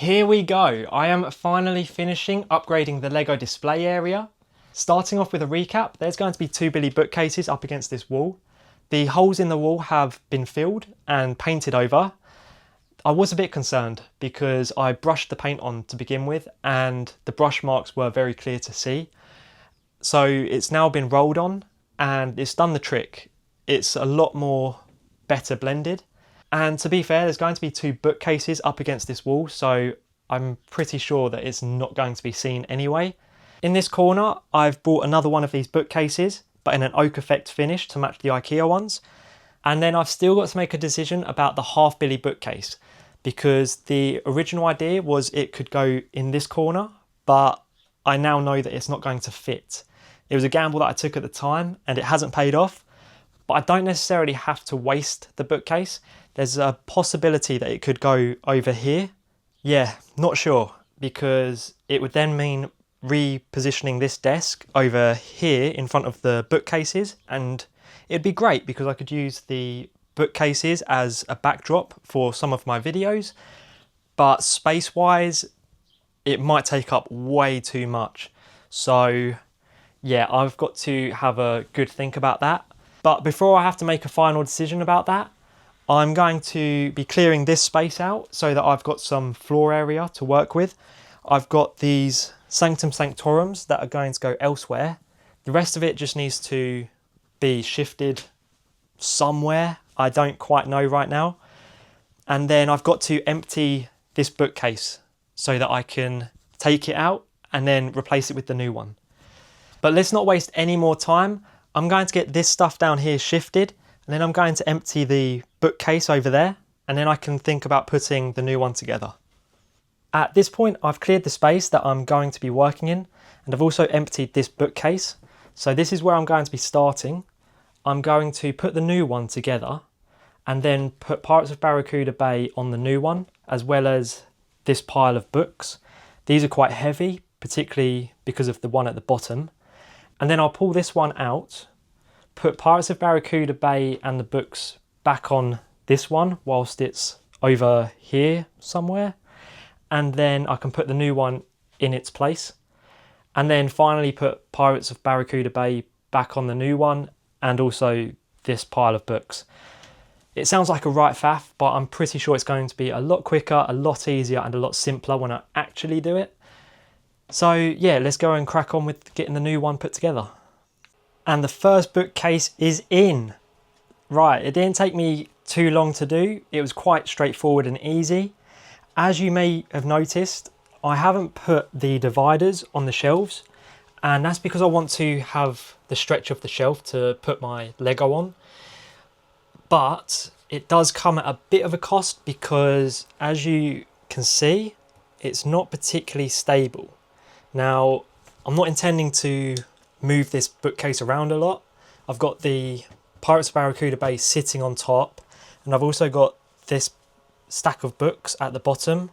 Here we go. I am finally finishing upgrading the Lego display area. Starting off with a recap, there's going to be two Billy bookcases up against this wall. The holes in the wall have been filled and painted over. I was a bit concerned because I brushed the paint on to begin with and the brush marks were very clear to see. So it's now been rolled on and it's done the trick. It's a lot more better blended. And to be fair, there's going to be two bookcases up against this wall, so I'm pretty sure that it's not going to be seen anyway. In this corner, I've brought another one of these bookcases, but in an oak effect finish to match the IKEA ones. And then I've still got to make a decision about the half Billy bookcase, because the original idea was it could go in this corner, but I now know that it's not going to fit. It was a gamble that I took at the time and it hasn't paid off, but I don't necessarily have to waste the bookcase. There's a possibility that it could go over here. Yeah, not sure, because it would then mean repositioning this desk over here in front of the bookcases, and it'd be great because I could use the bookcases as a backdrop for some of my videos, but space-wise, it might take up way too much. So yeah, I've got to have a good think about that. But before I have to make a final decision about that, I'm going to be clearing this space out so that I've got some floor area to work with. I've got these Sanctum Sanctorums that are going to go elsewhere. The rest of it just needs to be shifted somewhere. I don't quite know right now. And then I've got to empty this bookcase so that I can take it out and then replace it with the new one. But let's not waste any more time. I'm going to get this stuff down here shifted, and then I'm going to empty the bookcase over there, and then I can think about putting the new one together. At this point, I've cleared the space that I'm going to be working in, and I've also emptied this bookcase. So this is where I'm going to be starting. I'm going to put the new one together, and then put Pirates of Barracuda Bay on the new one, as well as this pile of books. These are quite heavy, particularly because of the one at the bottom. And then I'll pull this one out, put Pirates of Barracuda Bay and the books back on this one whilst it's over here somewhere. And then I can put the new one in its place. And then finally put Pirates of Barracuda Bay back on the new one, and also this pile of books. It sounds like a right faff, but I'm pretty sure it's going to be a lot quicker, a lot easier and a lot simpler when I actually do it. So yeah, let's go and crack on with getting the new one put together. And the first bookcase is in. Right, it didn't take me too long to do. It was quite straightforward and easy. As you may have noticed, I haven't put the dividers on the shelves, and that's because I want to have the stretch of the shelf to put my Lego on. But it does come at a bit of a cost because, as you can see, it's not particularly stable. Now, I'm not intending to move this bookcase around a lot. I've got the Pirates of Barracuda Bay sitting on top, and I've also got this stack of books at the bottom.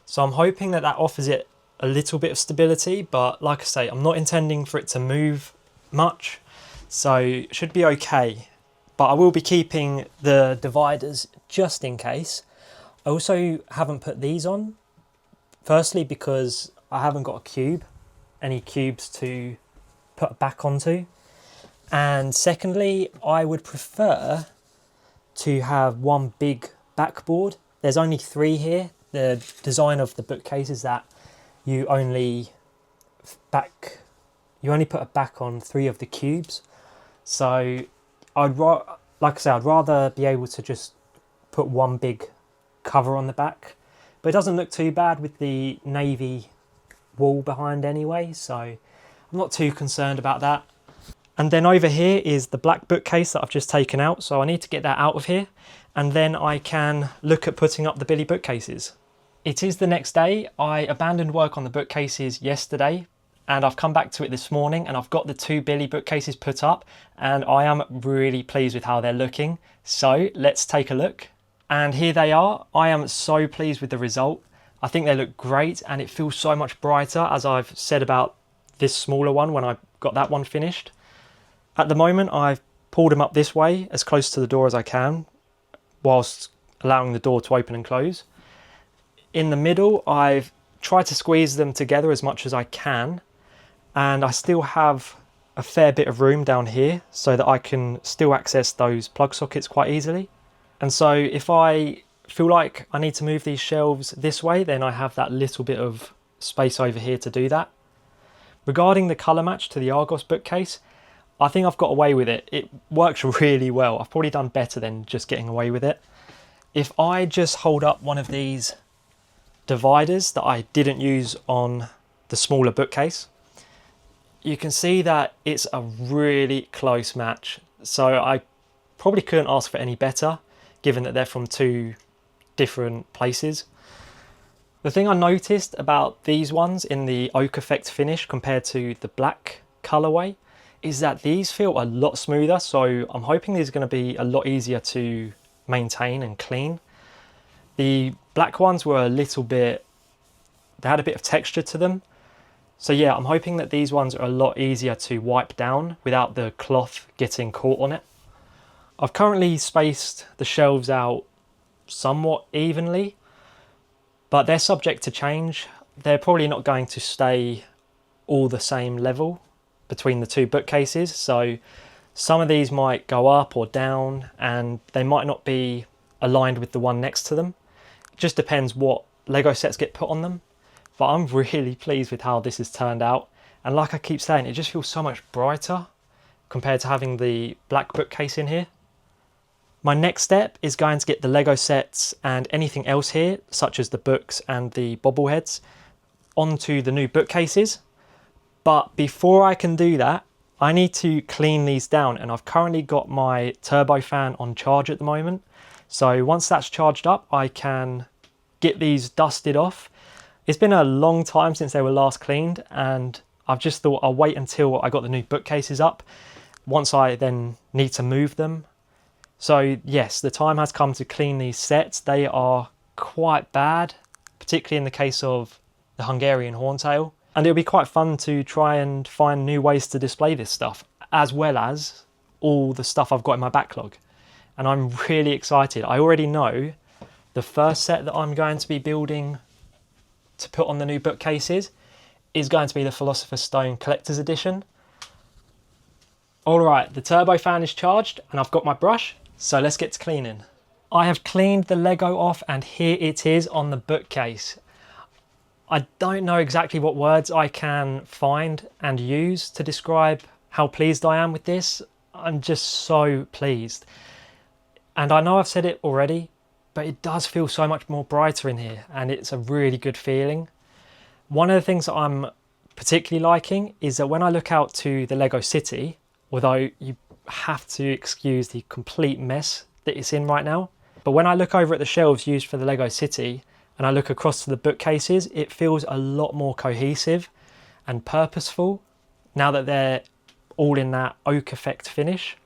So I'm hoping that that offers it a little bit of stability, but like I say, I'm not intending for it to move much, so it should be okay. But I will be keeping the dividers just in case. I also haven't put these on, firstly because I haven't got any cubes to put back onto. And secondly, I would prefer to have one big backboard. There's only 3 here. The design of the bookcase is that you only put a back on 3 of the cubes. So like I say, I'd rather be able to just put one big cover on the back. But it doesn't look too bad with the navy wall behind anyway, so I'm not too concerned about that. And then over here is the black bookcase that I've just taken out, so I need to get that out of here, and then I can look at putting up the Billy bookcases. It is the next day. I abandoned work on the bookcases yesterday, and I've come back to it this morning, and I've got the 2 Billy bookcases put up, and I am really pleased with how they're looking. So let's take a look. And here they are. I am so pleased with the result. I think they look great, and it feels so much brighter, as I've said about this smaller one when I got that one finished. At the moment, I've pulled them up this way as close to the door as I can, whilst allowing the door to open and close. In the middle, I've tried to squeeze them together as much as I can, and I still have a fair bit of room down here so that I can still access those plug sockets quite easily. And so if I feel like I need to move these shelves this way, then I have that little bit of space over here to do that. Regarding the colour match to the Argos bookcase, I think I've got away with it. It works really well. I've probably done better than just getting away with it. If I just hold up one of these dividers that I didn't use on the smaller bookcase, you can see that it's a really close match. So I probably couldn't ask for any better, given that they're from two different places. The thing I noticed about these ones in the oak effect finish compared to the black colourway is that these feel a lot smoother, so I'm hoping these are going to be a lot easier to maintain and clean. The black ones were a little bit, they had a bit of texture to them. So yeah, I'm hoping that these ones are a lot easier to wipe down without the cloth getting caught on it. I've currently spaced the shelves out somewhat evenly, but they're subject to change. They're probably not going to stay all the same level between the two bookcases, so some of these might go up or down and they might not be aligned with the one next to them. It just depends what Lego sets get put on them, but I'm really pleased with how this has turned out, and like I keep saying, it just feels so much brighter compared to having the black bookcase in here. My next step is going to get the Lego sets and anything else here, such as the books and the bobbleheads, onto the new bookcases. But before I can do that, I need to clean these down, and I've currently got my turbo fan on charge at the moment. So once that's charged up, I can get these dusted off. It's been a long time since they were last cleaned, and I've just thought I'll wait until I got the new bookcases up, once I then need to move them. So yes, the time has come to clean these sets. They are quite bad, particularly in the case of the Hungarian Horntail. And it'll be quite fun to try and find new ways to display this stuff, as well as all the stuff I've got in my backlog. And I'm really excited. I already know the first set that I'm going to be building to put on the new bookcases is going to be the Philosopher's Stone Collector's Edition. All right, the turbo fan is charged and I've got my brush, so let's get to cleaning. I have cleaned the Lego off and here it is on the bookcase. I don't know exactly what words I can find and use to describe how pleased I am with this. I'm just so pleased. And I know I've said it already, but it does feel so much more brighter in here and it's a really good feeling. One of the things that I'm particularly liking is that when I look out to the Lego City, although you have to excuse the complete mess that it's in right now, but when I look over at the shelves used for the Lego City and I look across to the bookcases, it feels a lot more cohesive and purposeful now that they're all in that oak effect finish.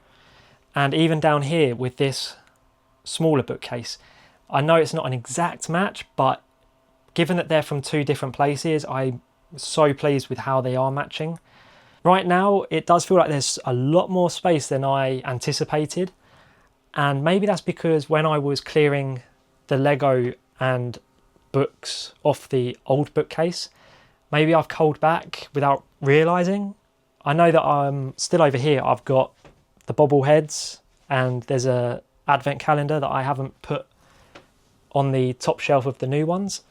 And even down here with this smaller bookcase, I know it's not an exact match, but given that they're from two different places, I'm so pleased with how they are matching. Right now, it does feel like there's a lot more space than I anticipated. And maybe that's because when I was clearing the Lego and books off the old bookcase, maybe I've culled back without realising. I know that I'm still over here, I've got the bobbleheads and there's a advent calendar that I haven't put on the top shelf of the new ones.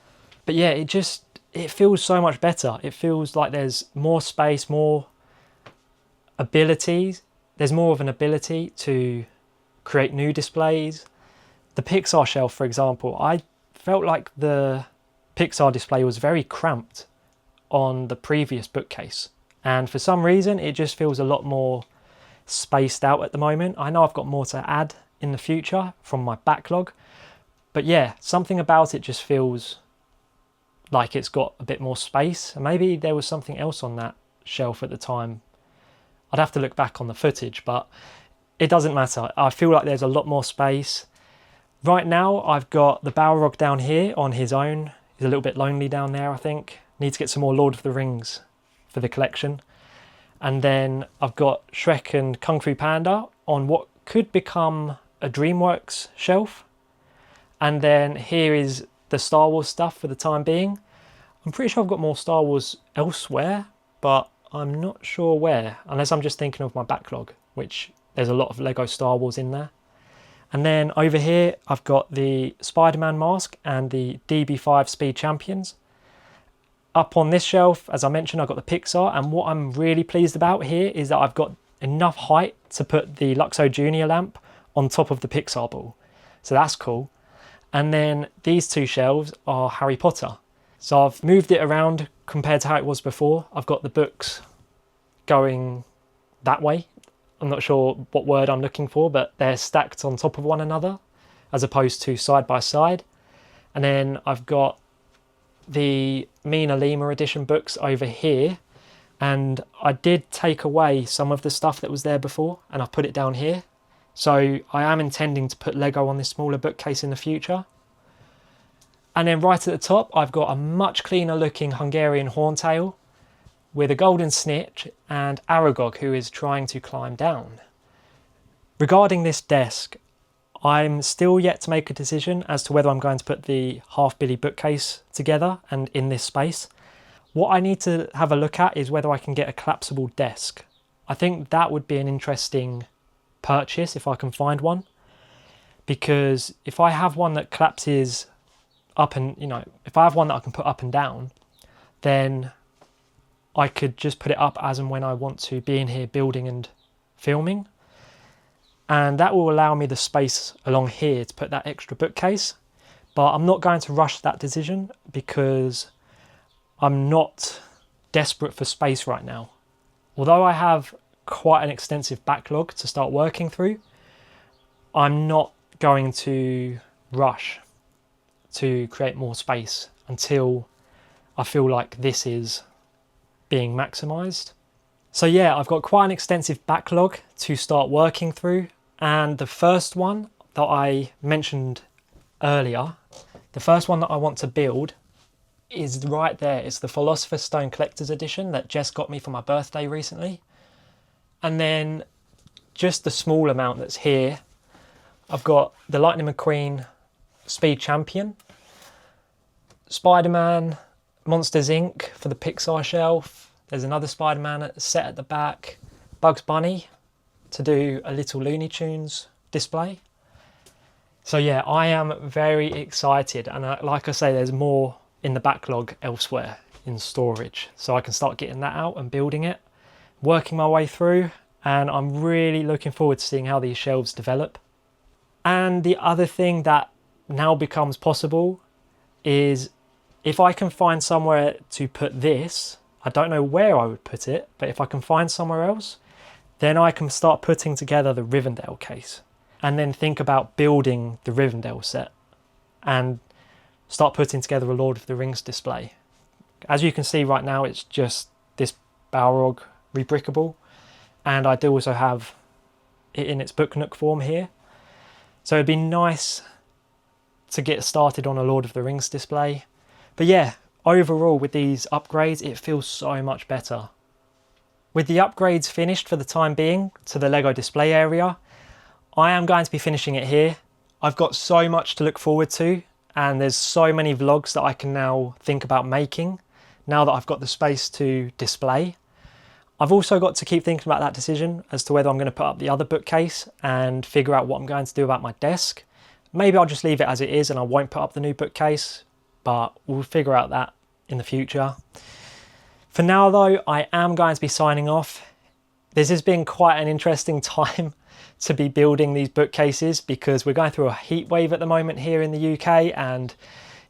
But yeah, it feels so much better. It feels like there's more space, more abilities. There's more of an ability to create new displays. The Pixar shelf, for example, I felt like the Pixar display was very cramped on the previous bookcase. And for some reason, it just feels a lot more spaced out at the moment. I know I've got more to add in the future from my backlog. But yeah, something about it just feels like it's got a bit more space. And maybe there was something else on that shelf at the time. I'd have to look back on the footage, but it doesn't matter. I feel like there's a lot more space. Right now, I've got the Balrog down here on his own. He's a little bit lonely down there, I think. Need to get some more Lord of the Rings for the collection. And then I've got Shrek and Kung Fu Panda on what could become a DreamWorks shelf. And then here is the Star Wars stuff for the time being. I'm pretty sure I've got more Star Wars elsewhere, but I'm not sure where, unless I'm just thinking of my backlog, which there's a lot of Lego Star Wars in there. And then over here, I've got the Spider-Man mask and the DB5 Speed Champions. Up on this shelf, as I mentioned, I've got the Pixar, and what I'm really pleased about here is that I've got enough height to put the Luxo Junior lamp on top of the Pixar ball. So that's cool. And then these two shelves are Harry Potter. So I've moved it around compared to how it was before. I've got the books going that way. I'm not sure what word I'm looking for, but they're stacked on top of one another as opposed to side by side. And then I've got the Mina Lima edition books over here. And I did take away some of the stuff that was there before and I've put it down here. So I am intending to put Lego on this smaller bookcase in the future. And then right at the top, I've got a much cleaner looking Hungarian horntail with a golden snitch and Aragog, who is trying to climb down. Regarding this desk, I'm still yet to make a decision as to whether I'm going to put the half Billy bookcase together and in this space. What I need to have a look at is whether I can get a collapsible desk. I think that would be an interesting purchase if I can find one, because if I have one that collapses up and, if I have one that I can put up and down, then I could just put it up as and when I want to be in here building and filming. And that will allow me the space along here to put that extra bookcase. But I'm not going to rush that decision because I'm not desperate for space right now. Although I have quite an extensive backlog to start working through, I'm not going to rush to create more space until I feel like this is being maximized. So yeah, I've got quite an extensive backlog to start working through, and the first one that I mentioned earlier, the first one that I want to build is right there. It's the Philosopher's Stone Collector's Edition that Jess got me for my birthday recently. And then just the small amount that's here, I've got the Lightning McQueen Speed Champion, Spider-Man, Monsters Inc. for the Pixar shelf. There's another Spider-Man set at the back. Bugs Bunny to do a little Looney Tunes display. So yeah, I am very excited. And like I say, there's more in the backlog elsewhere in storage. So I can start getting that out and building it, working my way through. And I'm really looking forward to seeing how these shelves develop. And the other thing that now becomes possible is if I can find somewhere to put this, I don't know where I would put it, but if I can find somewhere else, then I can start putting together the Rivendell case and then think about building the Rivendell set and start putting together a Lord of the Rings display. As you can see right now, it's just this Balrog rebrickable, and I do also have it in its book nook form here. So it'd be nice to get started on a Lord of the Rings display. But yeah, overall with these upgrades, it feels so much better. With the upgrades finished for the time being to the Lego display area, I am going to be finishing it here. I've got so much to look forward to, and there's so many vlogs that I can now think about making now that I've got the space to display. I've also got to keep thinking about that decision as to whether I'm going to put up the other bookcase and figure out what I'm going to do about my desk. Maybe I'll just leave it as it is and I won't put up the new bookcase, but we'll figure out that in the future. For now though, I am going to be signing off. This has been quite an interesting time to be building these bookcases because we're going through a heat wave at the moment here in the UK, and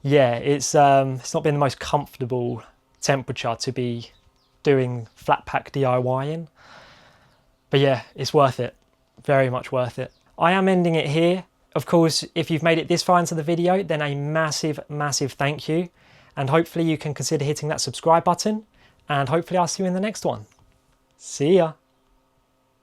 yeah, it's not been the most comfortable temperature to be doing flat pack DIY in. But yeah, it's worth it. Very much worth it. I am ending it here. Of course, if you've made it this far into the video, then a massive, massive thank you. And hopefully you can consider hitting that subscribe button. And hopefully I'll see you in the next one. See ya.